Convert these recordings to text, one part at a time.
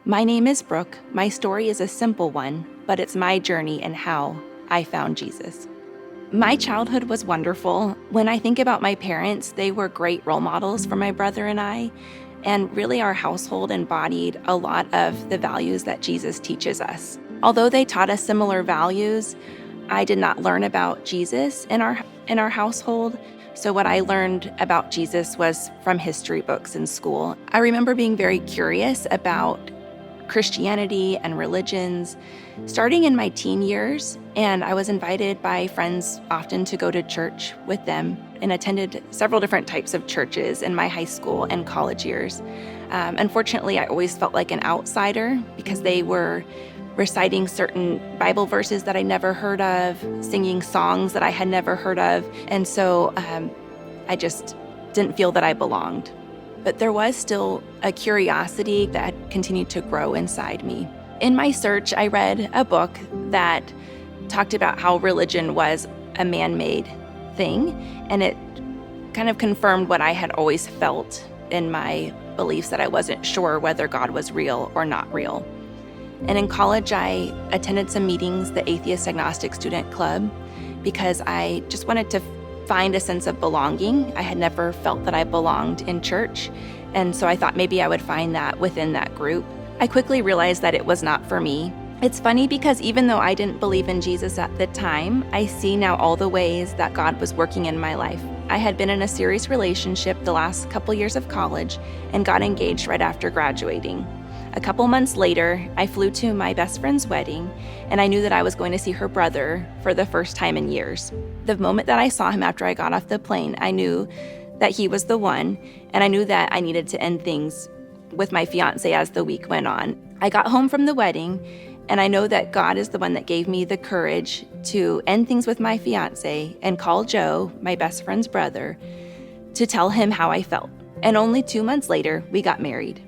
My name is Brooke. My story is a simple one, but it's my journey and how I found Jesus. My childhood was wonderful. When I think about my parents, they were great role models for my brother and I, and really our household embodied a lot of the values that Jesus teaches us. Although they taught us similar values, I did not learn about Jesus in our household. So what I learned about Jesus was from history books in school. I remember being very curious about Christianity and religions starting in my teen years, and I was invited by friends often to go to church with them and attended several different types of churches in my high school and college years. Unfortunately, I always felt like an outsider because they were reciting certain Bible verses that I never heard of, singing songs that I had never heard of, and so I just didn't feel that I belonged. But there was still a curiosity that continued to grow inside me. In my search, I read a book that talked about how religion was a man-made thing, and it kind of confirmed what I had always felt in my beliefs that I wasn't sure whether God was real or not real. And in college, I attended some meetings, the Atheist Agnostic Student Club, because I just wanted to find a sense of belonging. I had never felt that I belonged in church, and so I thought maybe I would find that within that group. I quickly realized that it was not for me. It's funny because even though I didn't believe in Jesus at the time, I see now all the ways that God was working in my life. I had been in a serious relationship the last couple years of college and got engaged right after graduating. A couple months later, I flew to my best friend's wedding, and I knew that I was going to see her brother for the first time in years. The moment that I saw him after I got off the plane, I knew that he was the one, and I knew that I needed to end things with my fiance as the week went on. I got home from the wedding, and I know that God is the one that gave me the courage to end things with my fiance and call Joe, my best friend's brother, to tell him how I felt. And only 2 months later, we got married.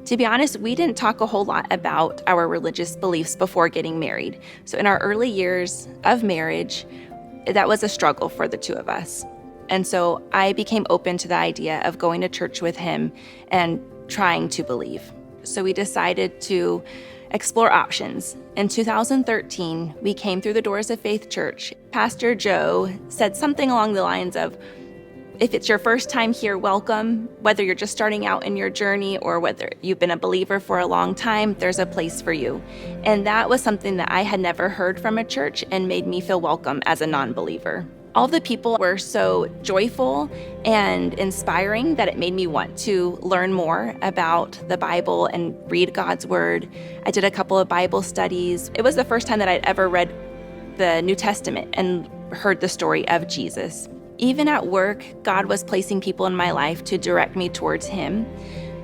To be honest, we didn't talk a whole lot about our religious beliefs before getting married. So in our early years of marriage, that was a struggle for the two of us. And so I became open to the idea of going to church with him and trying to believe. So we decided to explore options. In 2013, we came through the doors of Faith Church. Pastor Joe said something along the lines of, if it's your first time here, welcome. Whether you're just starting out in your journey or whether you've been a believer for a long time, there's a place for you. And that was something that I had never heard from a church and made me feel welcome as a non-believer. All the people were so joyful and inspiring that it made me want to learn more about the Bible and read God's Word. I did a couple of Bible studies. It was the first time that I'd ever read the New Testament and heard the story of Jesus. Even at work, God was placing people in my life to direct me towards Him.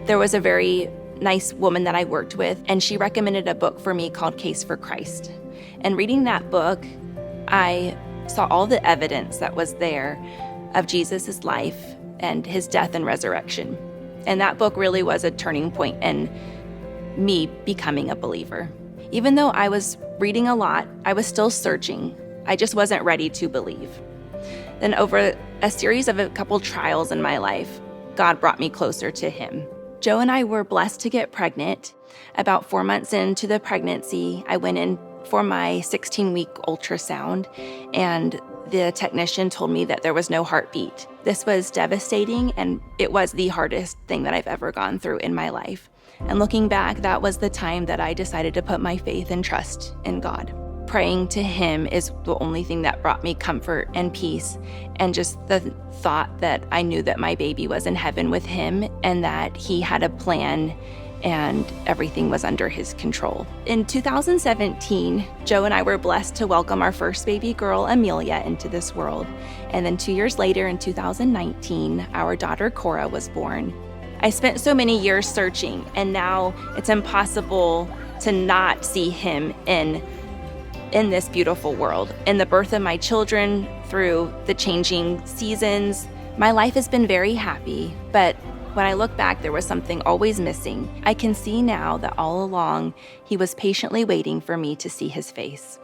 There was a very nice woman that I worked with, and she recommended a book for me called Case for Christ. And reading that book, I saw all the evidence that was there of Jesus' life and His death and resurrection. And that book really was a turning point in me becoming a believer. Even though I was reading a lot, I was still searching. I just wasn't ready to believe. Then over a series of a couple trials in my life, God brought me closer to Him. Joe and I were blessed to get pregnant. About 4 months into the pregnancy, I went in for my 16-week ultrasound, and the technician told me that there was no heartbeat. This was devastating, and it was the hardest thing that I've ever gone through in my life. And looking back, that was the time that I decided to put my faith and trust in God. Praying to Him is the only thing that brought me comfort and peace, and just the thought that I knew that my baby was in heaven with Him and that He had a plan and everything was under His control. In 2017, Joe and I were blessed to welcome our first baby girl, Amelia, into this world. And then 2 years later, in 2019, our daughter, Cora, was born. I spent so many years searching, and now it's impossible to not see Him in this beautiful world. In the birth of my children, through the changing seasons, my life has been very happy, but when I look back, there was something always missing. I can see now that all along, He was patiently waiting for me to see His face.